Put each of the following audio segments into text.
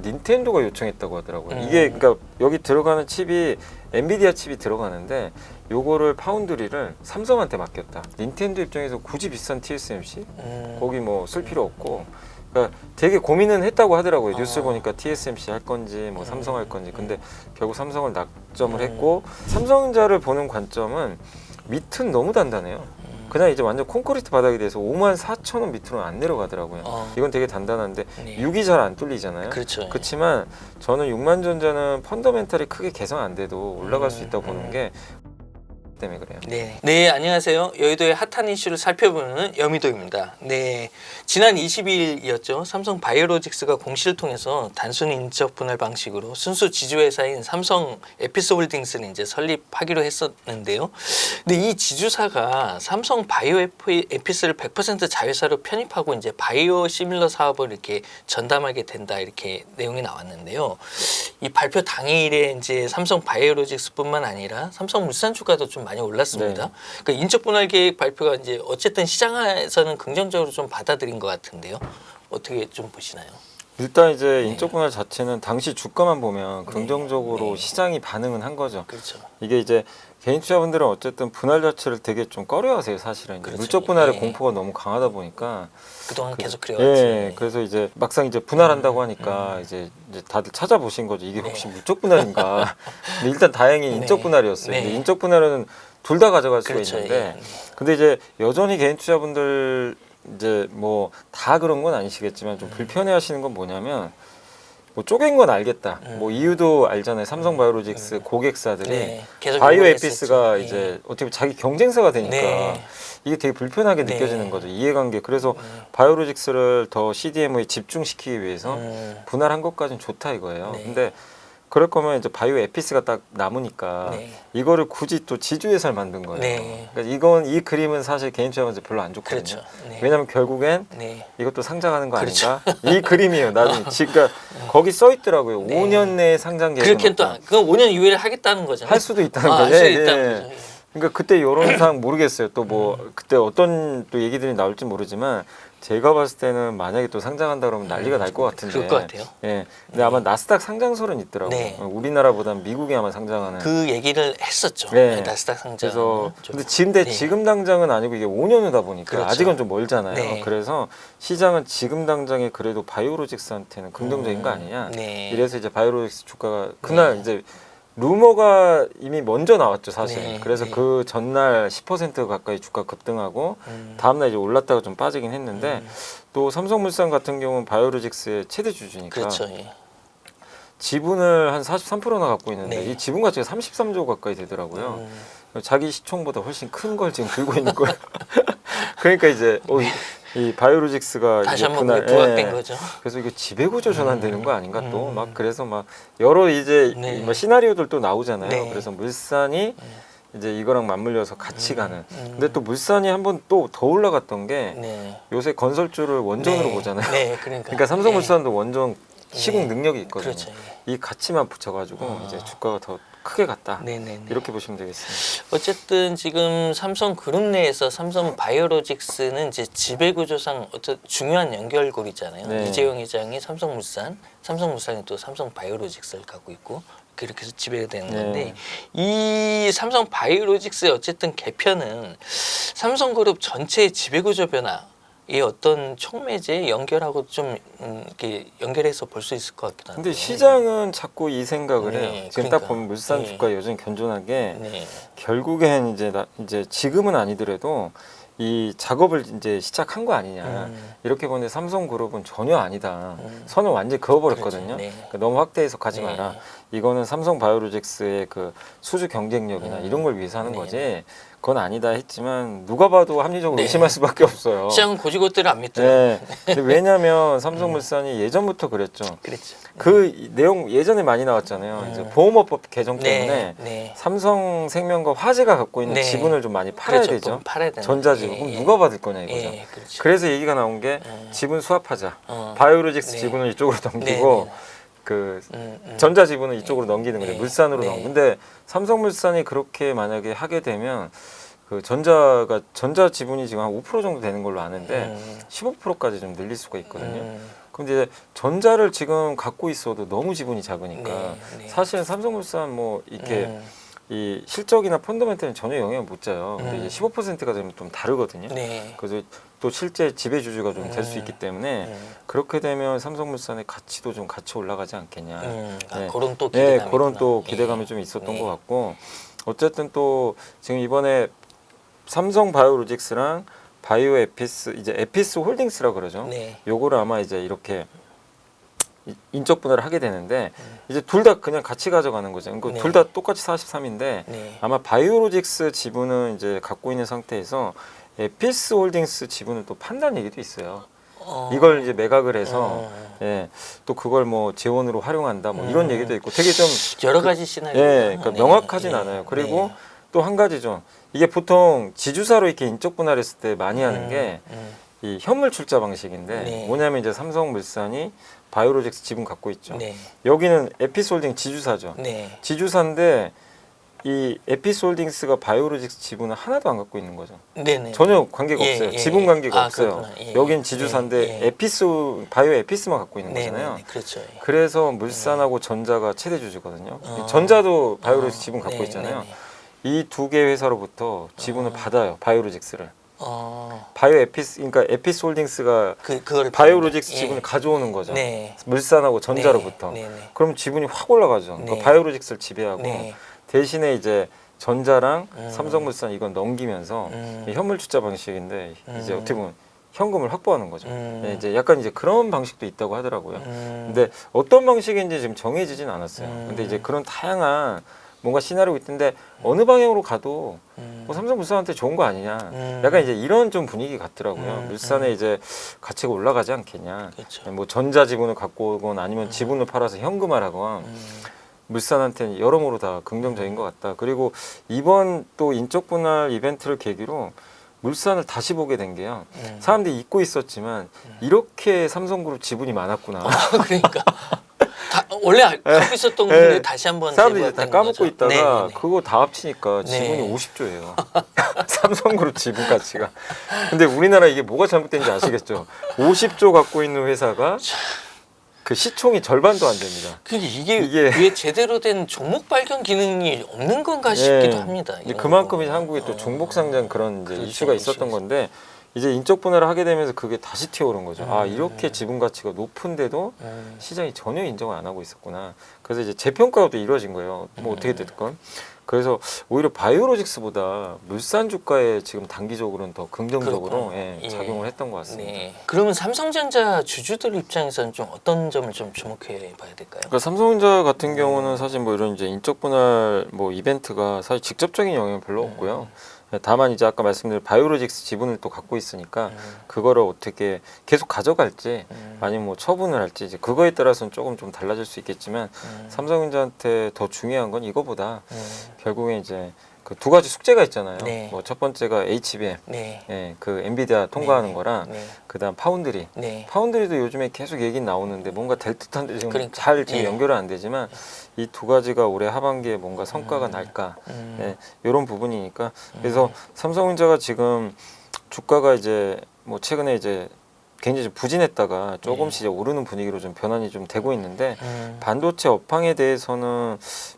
닌텐도가 요청했다고 하더라고요. 이게 그러니까 여기 들어가는 칩이 엔비디아 칩이 들어가는데 요거를 파운드리를 삼성한테 맡겼다. 닌텐도 입장에서 굳이 비싼 TSMC 거기 뭐 쓸 필요 없고. 그러니까 되게 고민은 했다고 하더라고요. 뉴스 보니까 TSMC 할 건지 뭐 삼성 할 건지. 근데 결국 삼성을 낙점을 했고 삼성전자를 보는 관점은 밑은 너무 단단해요. 그냥 이제 완전 콘크리트 바닥이 돼서 54,000원 밑으로는 안 내려가더라고요. 이건 되게 단단한데 네. 6이 잘 안 뚫리잖아요. 그렇죠. 그렇지만 저는 6만전자는 펀더멘탈이 크게 개선 안 돼도 올라갈 수 있다고 보는 게 때문에 그래요. 네, 안녕하세요. 여의도의 핫한 이슈를 살펴보는 여미도입니다. 네, 지난 22일이었죠. 삼성 바이오로직스가 공시를 통해서 단순 인적 분할 방식으로 순수 지주회사인 삼성 에피스홀딩스를 이제 설립하기로 했었는데요. 근데 이 지주사가 삼성 바이오 에피스를 100% 자회사로 편입하고 이제 바이오 시밀러 사업을 이렇게 전담하게 된다 이렇게 내용이 나왔는데요. 이 발표 당일에 이제 삼성 바이오로직스뿐만 아니라 삼성물산 주가도 좀 많이 올랐습니다. 네. 그러니까 인적 분할 계획 발표가 이제 어쨌든 시장에서는 긍정적으로 좀 받아들인 것 같은데요. 어떻게 좀 보시나요? 일단 이제 인적 분할 자체는 당시 주가만 보면 긍정적으로 네. 시장이 반응은 한 거죠. 그렇죠. 이게 이제 개인 투자분들은 어쨌든 분할 자체를 되게 좀 꺼려하세요, 사실은. 그렇죠. 물적 분할의 예. 공포가 너무 강하다 보니까. 그동안 계속 그래왔지. 예, 그래서 이제 막상 이제 분할한다고 하니까 이제 다들 찾아보신 거죠. 이게 혹시 물적 분할인가? 근데 일단 다행히 인적 분할이었어요. 네. 근데 인적 분할은 둘 다 가져갈 수가 그렇죠. 있는데, 예. 근데 이제 여전히 개인 투자분들 이제 뭐 다 그런 건 아니시겠지만 좀 불편해하시는 건 뭐냐면. 뭐 쪼갠 건 알겠다. 뭐 이유도 알잖아요. 삼성 바이오로직스 고객사들이 네, 계속 바이오 요구를 에피스가 했었죠. 이제 네. 어떻게 보면 자기 경쟁사가 되니까 네. 이게 되게 불편하게 네. 느껴지는 거죠. 이해관계. 그래서 바이오로직스를 더 CDMO에 집중시키기 위해서 분할한 것까지는 좋다 이거예요. 네. 근데 그럴 거면 이제 바이오 에피스가 딱 남으니까 네. 이거를 굳이 또 지주회사를 만든 거예요. 네. 그러니까 이 그림은 사실 개인 투자자한테 별로 안 좋거든요. 그렇죠. 네. 왜냐하면 결국엔 네. 이것도 상장하는 거 그렇죠. 아닌가? 이 그림이에요. 나중에. 그러니까 거기 써 있더라고요. 네. 5년 내에 상장 계획. 그렇게 또 그건 5년 이후에 하겠다는 거잖아요. 할 수도 있다는 할 거죠. 수도 예, 있다는 예. 거죠. 예. 그러니까 그때 여론상 모르겠어요. 또 뭐 그때 어떤 또 얘기들이 나올지 모르지만 제가 봤을 때는 만약에 또 상장한다 그러면 난리가 날 것 같은데. 그럴 것 같아요. 예. 근데 아마 나스닥 상장설은 있더라고요. 네. 우리나라보다는 미국이 아마 상장하는. 그 얘기를 했었죠. 네. 나스닥 상장. 그래서 좀. 근데 네. 지금 당장은 아니고 이게 5년 후다 보니까 그렇죠. 아직은 좀 멀잖아요. 네. 그래서 시장은 지금 당장에 그래도 바이오로직스한테는 긍정적인 거 아니냐. 네. 이래서 이제 바이오로직스 주가가 그날 이제 루머가 이미 먼저 나왔죠, 사실. 네. 그래서 네. 그 전날 10% 가까이 주가 급등하고 다음날 이제 올랐다가 좀 빠지긴 했는데 또 삼성물산 같은 경우는 바이오로직스의 최대 주주니까 그렇죠. 예. 지분을 한 43%나 갖고 있는데 네. 이 지분 가치가 33조 가까이 되더라고요. 자기 시총보다 훨씬 큰 걸 지금 들고 있는 거예요. 그러니까 이제 이 바이오로직스가 다시 이제 한번 분할, 부각된 예. 거죠. 그래서 이거 지배구조 전환되는 거 아닌가 또 막 그래서 막 여러 이제 네. 뭐 시나리오들 또 나오잖아요. 네. 그래서 물산이 이제 이거랑 맞물려서 같이 가는. 근데 또 물산이 한번 또 더 올라갔던 게 네. 요새 건설주를 원전으로 네. 보잖아요. 네, 그러니까 삼성물산도 원전 시공 네. 능력이 있거든요. 그렇죠. 이 가치만 붙여가지고 이제 주가가 더 크게 갔다. 네네네. 이렇게 보시면 되겠습니다. 어쨌든 지금 삼성 그룹 내에서 삼성 바이오로직스는 이제 지배구조상 어떤 중요한 연결고리잖아요. 네. 이재용 회장이 삼성물산, 삼성물산이 또 삼성 바이오로직스를 갖고 있고 그렇게 해서 지배가 되는 건데 이 삼성 바이오로직스의 어쨌든 개편은 삼성그룹 전체의 지배구조 변화 이 어떤 촉매제 연결하고 좀 이렇게 연결해서 볼 수 있을 것 같기도 한데. 근데 시장은 자꾸 이 생각을 네, 해요. 지금 그러니까. 딱 보면 물산 네. 주가 여전히 견존한 게 네. 결국엔 이제 지금은 아니더라도 이 작업을 이제 시작한 거 아니냐 이렇게 보는데 삼성그룹은 전혀 아니다. 선을 완전히 그어버렸거든요. 그렇죠. 네. 그러니까 너무 확대 해석하지 네. 마라. 이거는 삼성 바이오로직스의 그 수주 경쟁력이나 이런 걸 위해서 하는 네. 거지. 그건 아니다 했지만 누가 봐도 합리적으로 네. 의심할 수밖에 없어요. 시장은 고지고대로 안 믿더라고요. 네. 근데 왜냐하면 삼성물산이 예전부터 그랬죠. 그렇죠. 그 내용 예전에 많이 나왔잖아요. 이제 보험업법 개정 때문에 네. 삼성생명과 화재가 갖고 있는 네. 지분을 좀 많이 팔아야 그렇죠. 되죠. 팔아야 되는 전자지분. 예, 그럼 예. 누가 받을 거냐 이거죠. 예, 그렇죠. 그래서 얘기가 나온 게 지분 수합하자. 어. 바이오로직스 네. 지분을 이쪽으로 넘기고 네, 그 전자 지분을 이쪽으로 넘기는 거죠. 네. 물산으로 네. 넘. 근데 삼성물산이 그렇게 만약에 하게 되면 그 전자 지분이 지금 한 5% 정도 되는 걸로 아는데 15%까지 좀 늘릴 수가 있거든요. 그럼 이제 전자를 지금 갖고 있어도 너무 지분이 작으니까 네, 네. 사실은 삼성물산 뭐 이렇게 이 실적이나 펀더멘탈은 전혀 영향을 못 줘요. 근데 이제 15%가 되면 좀 다르거든요. 네. 그래서 또 실제 지배주주가 좀 될 수 있기 때문에 그렇게 되면 삼성물산의 가치도 좀 같이 올라가지 않겠냐. 네. 그런 또 기대감이 네, 그런 또 있구나. 기대감이 예. 좀 있었던 네. 것 같고 어쨌든 또 지금 이번에 삼성 바이오로직스랑 바이오 에피스 이제 에피스 홀딩스라 그러죠. 네. 요거를 아마 이제 이렇게 인적 분할을 하게 되는데 이제 둘 다 그냥 같이 가져가는 거죠. 그러니까 네. 둘 다 똑같이 43인데 네. 아마 바이오로직스 지분은 이제 갖고 있는 상태에서 에피스 홀딩스 지분을 또 판다는 얘기도 있어요. 이걸 이제 매각을 해서 예, 또 그걸 뭐 재원으로 활용한다 뭐 이런 얘기도 있고 되게 좀 여러 가지 시나리오가 예, 그러니까 명확하진 않아요. 그리고 또 한 가지죠. 이게 보통 지주사로 이렇게 인적 분할했을 때 많이 하는 게 이 현물 출자 방식인데 네. 뭐냐면 이제 삼성물산이 바이오로직스 지분 갖고 있죠. 네. 여기는 에피솔딩 지주사죠. 네. 지주사인데 이 에피솔딩스가 바이오로직스 지분을 하나도 안 갖고 있는 거죠. 네네. 전혀 관계가 예, 없어요. 예, 지분 예. 관계가 아, 없어요. 그렇구나. 예, 여긴 예. 지주사인데 예, 예. 에피스 바이오 에피스만 갖고 있는 거잖아요. 네, 그렇죠. 예. 그래서 물산하고 전자가 최대 주주거든요. 어. 전자도 바이오로직스 지분 갖고 네, 있잖아요. 네, 네. 이 두 개 회사로부터 지분을 받아요. 바이오로직스를. 어. 바이오 에피스 그러니까 에피솔딩스가 그걸 바이오로직스 예. 지분을 가져오는 거죠. 네. 물산하고 전자로부터. 네, 네, 네. 그럼 지분이 확 올라가죠. 그러니까 네. 바이오로직스를 지배하고 네. 대신에 이제 전자랑 삼성물산 이건 넘기면서 음. 이 현물 투자 방식인데 이제 음. 어떻게 보면 현금을 확보하는 거죠. 음. 예, 이제 약간 이제 그런 방식도 있다고 하더라고요. 음. 근데 어떤 방식인지 지금 정해지진 않았어요. 음. 근데 이제 그런 다양한 뭔가 시나리오가 있던데 어느 방향으로 가도 뭐 삼성물산한테 좋은 거 아니냐. 약간 이제 이런 좀 분위기 같더라고요. 물산에 이제 가치가 올라가지 않겠냐. 그렇죠. 뭐 전자 지분을 갖고 오건 아니면 지분을 팔아서 현금화라건 물산한테는 여러모로 다 긍정적인 것 같다. 그리고 이번 또 인적 분할 이벤트를 계기로 물산을 다시 보게 된 게요. 사람들이 잊고 있었지만 이렇게 삼성그룹 지분이 많았구나. 그러니까 원래 갖고 있었던 건데 다시 한번 사람들이 이제 다 재부합된 까먹고 거죠. 있다가 네, 네. 그거 다 합치니까 네. 지분이 50조예요. 삼성그룹 지분 가치가. 근데 우리나라 이게 뭐가 잘못된지 아시겠죠? 50조 갖고 있는 회사가 그 시총이 절반도 안 됩니다. 근데 이게 이게- 왜 제대로 된 종목 발견 기능이 없는 건가 싶기도 예. 합니다. 근데 이런 그만큼 거. 이제 한국에 또 중복 상장 그런 이제 그렇죠, 이슈가 있었던 그렇죠. 건데 이제 인적 분할을 하게 되면서 그게 다시 튀어오른 거죠. 아 이렇게 지분 가치가 높은데도 시장이 전혀 인정을 안 하고 있었구나. 그래서 이제 재평가가 또 이루어진 거예요. 뭐 어떻게 됐건. 그래서 오히려 바이오로직스보다 물산 주가에 지금 단기적으로는 더 긍정적으로 그렇구나. 예, 예. 작용을 했던 것 같습니다. 네. 그러면 삼성전자 주주들 입장에서는 좀 어떤 점을 좀 주목해 봐야 될까요? 그러니까 삼성전자 같은 경우는 사실 뭐 이런 이제 인적 분할 뭐 이벤트가 사실 직접적인 영향은 별로 없고요. 다만 이제 아까 말씀드린 바이오로직스 지분을 또 갖고 있으니까 그거를 어떻게 계속 가져갈지 아니면 뭐 처분을 할지 이제 그거에 따라서는 조금 좀 달라질 수 있겠지만 삼성전자한테 더 중요한 건 이거보다 결국에 이제 그 두 가지 숙제가 있잖아요. 네. 뭐 첫 번째가 HBM, 네. 예, 그 엔비디아 통과하는 거랑 네. 그다음 파운드리. 네. 파운드리도 요즘에 계속 얘기 나오는데 뭔가 될 듯한데 지금 그러니까. 잘 지금 예. 연결은 안 되지만 이 두 가지가 올해 하반기에 뭔가 성과가 날까 예, 이런 부분이니까 그래서 삼성전자가 지금 주가가 이제 뭐 최근에 이제 굉장히 좀 부진했다가 조금씩 이제 오르는 분위기로 좀 변환이 좀 되고 있는데 반도체 업황에 대해서는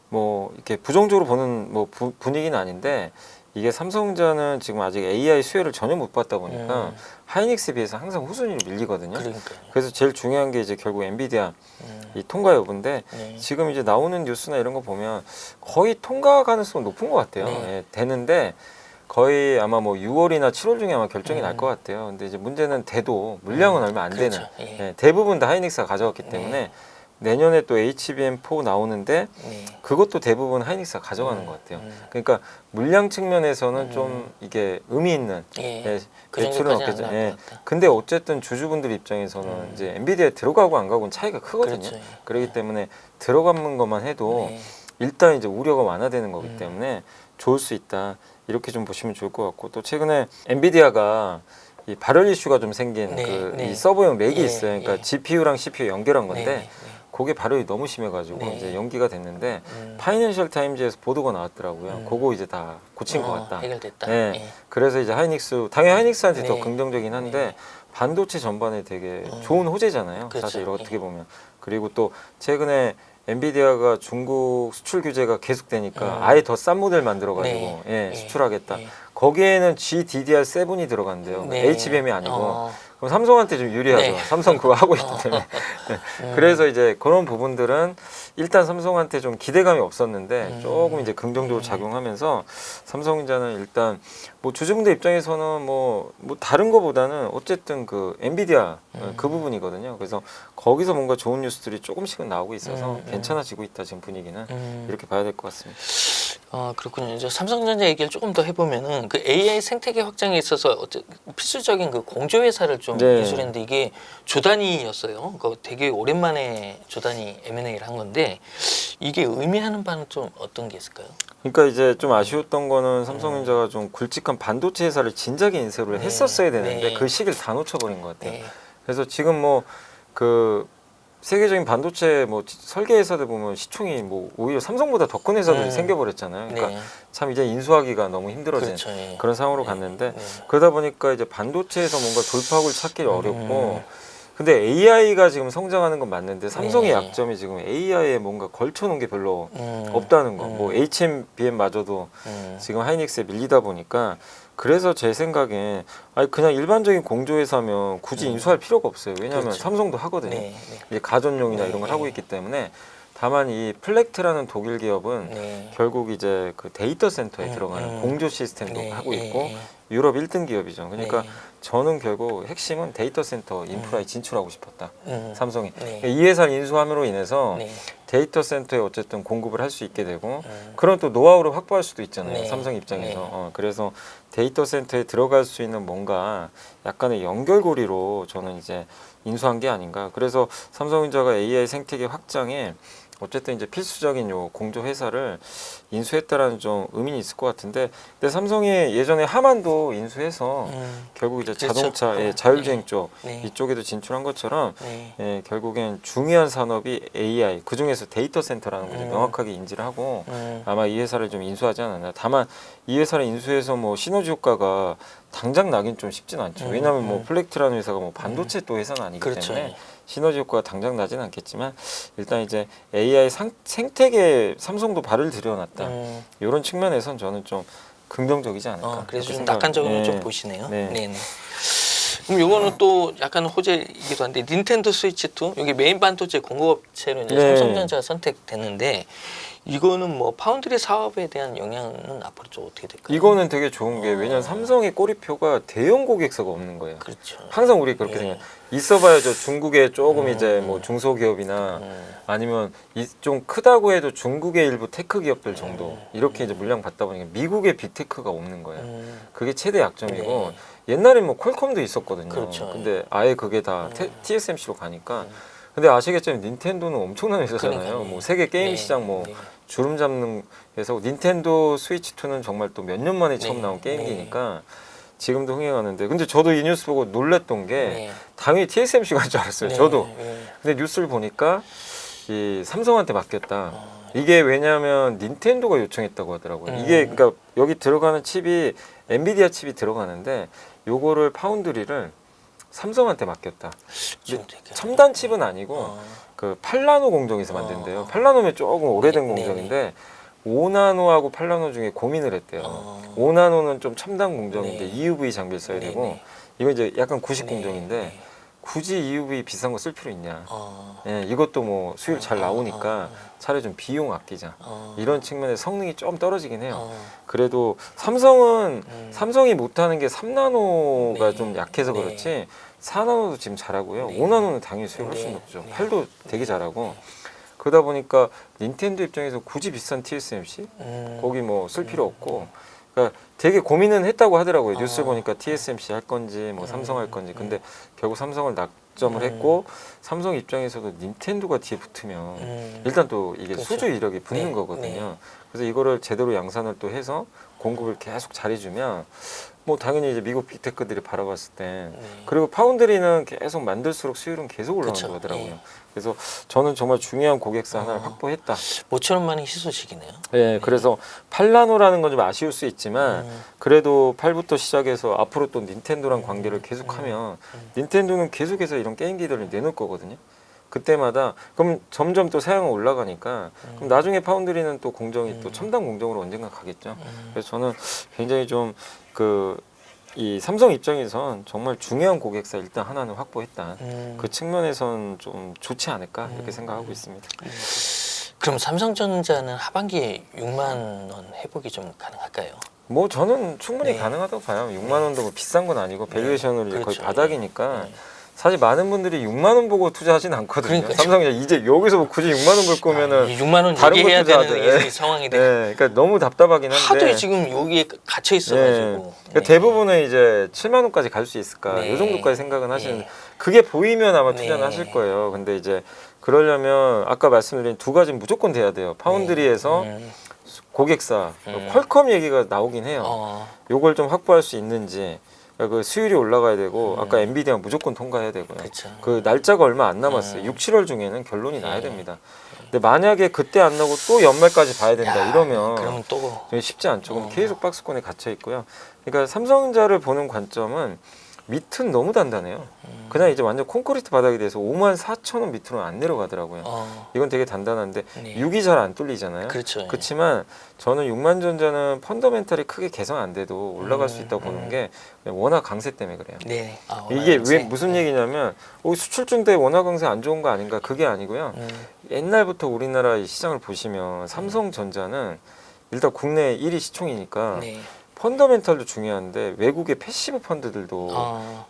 뭐 이렇게 부정적으로 보는 뭐 분위기는 아닌데 이게 삼성전자는 지금 아직 AI 수혜를 전혀 못 받다 보니까 하이닉스에 비해서 항상 후순위로 밀리거든요. 그러니까요. 그래서 제일 중요한 게 이제 결국 엔비디아 이 통과 여부인데 네. 지금 이제 나오는 뉴스나 이런 거 보면 거의 통과 가능성 높은 것 같아요. 네. 예, 되는데 거의 아마 뭐 6월이나 7월 중에 아마 결정이 날 것 같아요. 근데 이제 문제는 돼도 물량은 얼마 안 그렇죠. 되는 예. 예, 대부분 다 하이닉스가 가져갔기 때문에 내년에 또 HBM4 나오는데 네. 그것도 대부분 하이닉스가 가져가는 것 같아요. 그러니까 물량 측면에서는 좀 이게 의미 있는 예. 예, 그 매출은 정도까지는 없겠죠. 안 예. 나올 것 같다. 근데 어쨌든 주주분들 입장에서는 이제 엔비디아에 들어가고 안 가고는 차이가 크거든요. 그렇죠. 예. 그렇기 때문에 들어가는 것만 해도 네. 일단 이제 우려가 완화되는 거기 때문에 좋을 수 있다. 이렇게 좀 보시면 좋을 것 같고 또 최근에 엔비디아가 이 발열 이슈가 좀 생긴 네, 그 네. 이 서버용 렉이 예, 있어요. 그러니까 예. GPU랑 CPU 연결한 건데 네, 네, 그게 발열이 너무 심해가지고 네. 이제 연기가 됐는데 파이낸셜 타임즈에서 보도가 나왔더라고요. 그거 이제 다 고친 것 같다. 해결됐다. 네. 예. 그래서 이제 하이닉스 당연히 하이닉스한테 더 네. 긍정적이긴 한데 반도체 전반에 되게 좋은 호재잖아요. 그렇죠. 사실 어떻게 보면. 그리고 또 최근에 엔비디아가 중국 수출 규제가 계속되니까 아예 더 싼 모델 만들어가지고 네. 예, 네. 수출하겠다. 네. 거기에는 GDDR7이 들어간대요. 네. HBM이 아니고. 어. 그럼 삼성한테 좀 유리하죠. 네. 삼성 그거 하고 있기 때문에. 네. 그래서 이제 그런 부분들은 일단 삼성한테 좀 기대감이 없었는데 조금 이제 긍정적으로 작용하면서 삼성전자는 일단 뭐 주주분들 입장에서는 뭐 다른 거보다는 어쨌든 그 엔비디아 그 부분이거든요. 그래서 거기서 뭔가 좋은 뉴스들이 조금씩은 나오고 있어서 괜찮아지고 있다 지금 분위기는 이렇게 봐야 될 것 같습니다. 그렇군요. 이제 삼성전자 얘기를 조금 더 해보면은 그 AI 생태계 확장에 있어서 필수적인 그 공조 회사를 좀 네. 인수했는데 이게 조단위였어요. 그 되게 오랜만에 조단위 M&A를 한 건데 이게 의미하는 바는 좀 어떤 게 있을까요? 그러니까 이제 좀 아쉬웠던 거는 삼성전자가 좀 굵직한 반도체 회사를 진작에 인수를 했었어야 되는데 네. 그 시기를 다 놓쳐버린 것 같아요. 네. 그래서 지금 뭐 그 세계적인 반도체 뭐 설계 회사들 보면 시총이 뭐 오히려 삼성보다 더 큰 회사들이 생겨버렸잖아요. 그러니까 네. 참 이제 인수하기가 너무 힘들어진 그렇죠. 예. 그런 상황으로 갔는데 그러다 보니까 이제 반도체에서 뭔가 돌파구를 찾기 어렵고 근데 AI가 지금 성장하는 건 맞는데 삼성의 네. 약점이 지금 AI에 뭔가 걸쳐놓은 게 별로 음. 없다는 거. 뭐 HMBM마저도 지금 하이닉스에 밀리다 보니까 그래서 제 생각에 아니 그냥 일반적인 공조회사면 굳이 인수할 필요가 없어요. 왜냐하면 그렇죠. 삼성도 하거든요. 네. 이제 가전용이나 네. 이런 걸 하고 있기 때문에 다만 이 플렉트라는 독일 기업은 네. 결국 이제 그 데이터 센터에 들어가는 공조 시스템도 네. 하고 네. 있고 네. 유럽 1등 기업이죠. 그러니까 네. 저는 결국 핵심은 데이터 센터 인프라에 진출하고 싶었다. 삼성이 네. 이 회사를 인수함으로 인해서 네. 데이터 센터에 어쨌든 공급을 할 수 있게 되고 그런 또 노하우를 확보할 수도 있잖아요. 네. 삼성 입장에서. 네. 그래서 데이터 센터에 들어갈 수 있는 뭔가 약간의 연결고리로 저는 이제 인수한 게 아닌가. 그래서 삼성전자가 AI 생태계 확장에 어쨌든 이제 필수적인 요 공조 회사를 인수했다라는 좀 의미는 있을 것 같은데, 근데 삼성이 예전에 하만도 인수해서 결국 이제 그렇죠. 자동차 자율주행 쪽 네. 이쪽에도 진출한 것처럼 네. 결국엔 중요한 산업이 AI 그 중에서 데이터 센터라는 걸 명확하게 인지를 하고 아마 이 회사를 좀 인수하지 않았나. 다만 이 회사를 인수해서 뭐 시너지 효과가 당장 나긴 좀 쉽진 않죠. 왜냐하면 뭐 플렉트라는 회사가 뭐 반도체 또 회사는 아니기 그렇죠. 때문에 시너지 효과가 당장 나진 않겠지만 일단 이제 AI 생태계에 삼성도 발을 들여놨다. 이런 측면에선 저는 좀 긍정적이지 않을까. 그래서 그렇게 좀 생각합니다. 낙관적으로 네. 좀 보시네요. 네. 네. 그럼 요거는 또 약간 호재이기도 한데 닌텐도 스위치 2 여기 메인 반도체 공급업체로 이제 네. 삼성전자가 선택됐는데 이거는 뭐 파운드리 사업에 대한 영향은 앞으로 좀 어떻게 될까요? 이거는 되게 좋은 게 왜냐면 삼성의 꼬리표가 대형 고객사가 없는 거예요. 그렇죠. 항상 우리 그렇게 예. 생각. 있어봐야죠. 중국에 조금 이제 뭐 중소기업이나 아니면 좀 크다고 해도 중국의 일부 테크 기업들 정도 이렇게 이제 물량 받다 보니까 미국의 빅테크가 없는 거예요. 그게 최대 약점이고 옛날에 뭐 퀄컴도 있었거든요. 그렇죠. 근데 아예 그게 다 TSMC로 가니까. 근데 아시겠지만 닌텐도는 엄청난 회사잖아요. 그러니까요. 뭐 세계 게임 네. 시장 뭐 네. 주름 잡는 회사고 닌텐도 스위치 2는 정말 또 몇 년 만에 처음 네. 나온 게임기니까 지금도 흥행하는데 근데 저도 이 뉴스 보고 놀랬던 게 네. 당연히 TSMC가 할 줄 알았어요. 네. 저도. 네. 근데 뉴스를 보니까 이 삼성한테 맡겼다. 이게 왜냐하면 닌텐도가 요청했다고 하더라고요. 이게 그러니까 여기 들어가는 칩이 엔비디아 칩이 들어가는데 요거를 파운드리를 삼성한테 맡겼다. 지금 되게 첨단 칩은 아니고 그 8나노 공정에서 만든대요. 8나노면 조금 오래된 네, 공정인데 5나노하고 8나노 중에 고민을 했대요. 5나노는 좀 첨단 공정인데 네. EUV 장비를 써야 네, 되고 네. 이건 이제 약간 구식 네, 공정인데 네. 굳이 EUV 비싼 거 쓸 필요 있냐. 어. 예, 이것도 뭐 수율 잘 나오니까 차라리 좀 비용 아끼자. 이런 측면에서 성능이 좀 떨어지긴 해요. 그래도 삼성은 삼성이 못하는 게 3나노가 네. 좀 약해서 네. 그렇지 4나노도 지금 잘하고요. 네. 5나노는 당연히 수율 훨씬 네. 높죠. 네. 8도 되게 잘하고 그러다 보니까 닌텐도 입장에서 굳이 비싼 TSMC 거기 뭐 쓸 필요 없고 그러니까 되게 고민은 했다고 하더라고요. 뉴스 보니까 TSMC 할 건지 뭐 삼성 할 건지 근데 결국 삼성을 낙점을 했고 삼성 입장에서도 닌텐도가 뒤에 붙으면 일단 또 이게 그렇죠. 수주 이력이 붙는 네. 거거든요. 네. 그래서 이거를 제대로 양산을 또 해서 공급을 계속 잘해주면 뭐 당연히 이제 미국 빅테크들이 바라봤을 때 그리고 파운드리는 계속 만들수록 수율은 계속 올라가는 그쵸. 거더라고요. 예. 그래서 저는 정말 중요한 고객사 하나를 확보했다. 모처럼 희소식이네요. 예, 그래서 8나노라는 건 좀 아쉬울 수 있지만 그래도 8부터 시작해서 앞으로 또 닌텐도랑 관계를 계속하면 닌텐도는 계속해서 이런 게임기들을 내놓을 거거든요. 그때마다 그럼 점점 또 사양은 올라가니까 그럼 나중에 파운드리는 또 공정이 또 첨단 공정으로 언젠가 가겠죠. 그래서 저는 굉장히 좀 이 삼성 입장에선 정말 중요한 고객사 일단 하나는 확보했다. 그 측면에선 좀 좋지 않을까 이렇게 생각하고 있습니다. 그럼 삼성전자는 하반기에 6만 원 회복이 좀 가능할까요? 뭐 저는 충분히 네. 가능하다고 봐요. 6만 원도 뭐 비싼 건 아니고 밸류에이션으로 이제 거의 그렇죠. 바닥이니까 네. 사실 많은 분들이 6만 원 보고 투자하진 않거든요. 그러니까요. 삼성이 이제 여기서 뭐 굳이 6만 원 볼 거면은 6만 원 다른 거 얘기해야 되는 투자하죠. 이 상황이 돼. 네, 그러니까 너무 답답하긴 한데 하도 지금 여기에 갇혀 있어가지고. 그러니까 대부분은 이제 7만 원까지 갈 수 있을까 네. 이 정도까지 생각은 하시는데 네. 그게 보이면 아마 투자는 네. 하실 거예요. 근데 이제 그러려면 아까 말씀드린 두 가지는 무조건 돼야 돼요. 파운드리에서 고객사 퀄컴 얘기가 나오긴 해요. 요걸 좀 확보할 수 있는지 그 수율이 올라가야 되고 아까 엔비디아 무조건 통과해야 되고요. 그쵸. 그 날짜가 얼마 안 남았어요. 6, 7월 중에는 결론이 나야 됩니다. 근데 만약에 그때 안 나고 또 연말까지 봐야 된다 야, 이러면 그러면 또 쉽지 않죠. 그럼 계속 박스권에 갇혀 있고요. 그러니까 삼성전자를 보는 관점은 밑은 너무 단단해요. 그냥 이제 완전 콘크리트 바닥이 돼서 54,000원 밑으로는 안 내려가더라고요. 이건 되게 단단한데 네. 6이 잘 안 뚫리잖아요. 그렇죠. 그렇지만 저는 6만전자는 펀더멘탈이 크게 개선 안 돼도 올라갈 수 있다고 보는 게 워낙 강세 때문에 그래요. 네. 이게 왜 무슨 얘기냐면 수출중 때 워낙 강세 안 좋은 거 아닌가 그게 아니고요. 옛날부터 우리나라 이 시장을 보시면 삼성전자는 일단 국내 1위 시총이니까 네. 펀더멘탈도 중요한데 외국의 패시브 펀드들도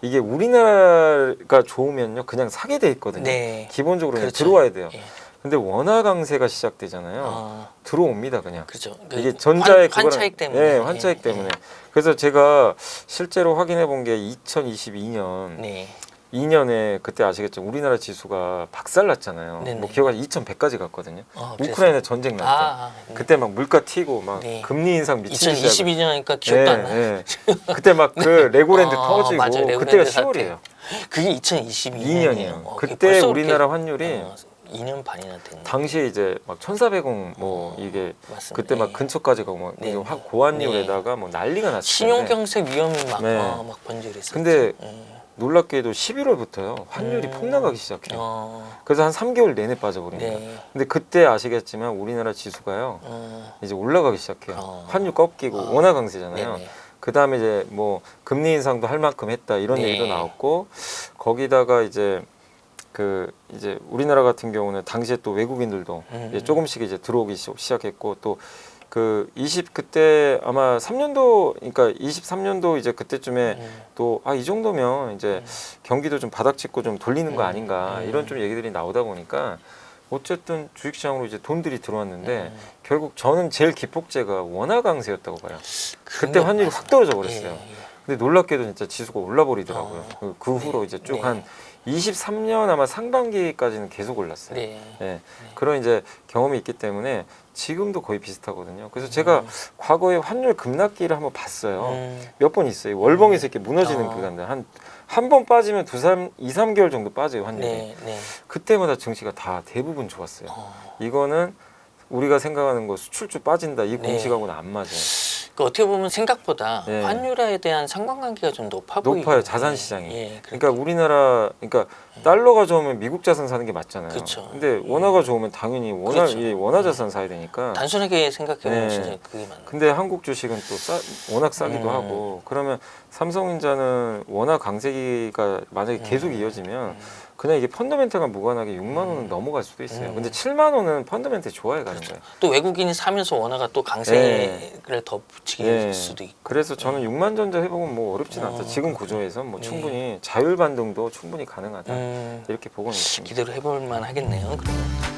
이게 우리나라가 좋으면요 그냥 사게 돼 있거든요. 네. 기본적으로 그냥 그렇죠. 들어와야 돼요. 예. 근데 원화 강세가 시작되잖아요. 들어옵니다 그냥. 그렇죠. 이게 전자의 환차익 때문에. 네, 환차익 때문에. 그래서 제가 실제로 확인해 본 게 2022년 네. 2년에 그때 아시겠죠? 우리나라 지수가 박살났잖아요. 네네. 뭐 기억하시 2100까지 갔거든요. 그래서? 우크라이나 전쟁 날 때. 그때 막 물가 튀고 막 네. 금리 인상 미친 듯이 2022년이니까 기억도 안 나요. 그때 막 그 레고랜드 터지고 맞아요. 레고랜드 그때가 사태. 10월이에요. 그게 2022년이에요. 2년이에요. 그때 우리나라 환율이 2년 반이나 됐네. 당시에 이제 막 1,400원 뭐 이게 맞습니다. 그때 막 예. 근처까지 가고 막 네. 고환율에다가 뭐 난리가 났어요. 신용경색 위험이 막, 네. 막 번지랬었죠. 근데 놀랍게도 11월부터요 환율이 폭락하기 시작해요. 그래서 한 3개월 내내 빠져버린 거예요. 네. 근데 그때 아시겠지만 우리나라 지수가요 이제 올라가기 시작해요. 환율 꺾이고 원화 강세잖아요. 네네. 그 다음에 이제 뭐 금리 인상도 할 만큼 했다 이런 네. 얘기도 나왔고 거기다가 이제 이제 우리나라 같은 경우는 당시에 또 외국인들도 이제 조금씩 이제 들어오기 시작했고 또 그때 아마 3년도 그러니까 23년도 이제 그때쯤에 또 이 정도면 이제 경기도 좀 바닥 짚고 좀 돌리는 거 아닌가 이런 좀 얘기들이 나오다 보니까 어쨌든 주식시장으로 이제 돈들이 들어왔는데 결국 저는 제일 기폭제가 원화 강세였다고 봐요. 그때 환율이 확 떨어져 버렸어요. 근데 놀랍게도 진짜 지수가 올라 버리더라고요. 그 후로 이제 쭉 한 23년 아마 상반기까지는 계속 올랐어요. 네. 그런 이제 경험이 있기 때문에 지금도 거의 비슷하거든요. 그래서 제가 과거에 환율 급락기를 한번 봤어요. 몇 번 있어요. 월봉에서 이렇게 무너지는 기간들 한 번 빠지면 2, 3개월 정도 빠져요 환율이. 그때마다 증시가 다 대부분 좋았어요. 이거는 우리가 생각하는 거 수출주 빠진다 이 공식하고는 안 맞아요. 그러니까 어떻게 보면 생각보다 네. 환율에 대한 상관관계가 좀 높아 보이고 높아요 자산 시장이. 예, 그러니까 우리나라 그러니까 달러가 좋으면 미국 자산 사는 게 맞잖아요. 그쵸. 근데 원화가 좋으면 당연히 그렇죠. 원화 자산 사야 되니까. 단순하게 생각해보면 네. 진짜 그게 맞네. 근데 한국 주식은 또 워낙 싸기도 하고 그러면 삼성전자는 원화 강세기가 만약에 계속 이어지면 그냥 이게 펀더멘탈과 무관하게 6만 원은 넘어갈 수도 있어요. 근데 7만 원은 펀더멘탈 좋아해 가는 거예요. 또 외국인이 사면서 원화가 또 강세를 더 붙이게 될 수도 있고. 그래서 저는 6만 전자 회복은 뭐 어렵진 않다. 지금 구조에서 뭐 충분히 자율 반등도 충분히 가능하다. 이렇게 보고 있습니다. 기대로 해볼 만 하겠네요. 그러면.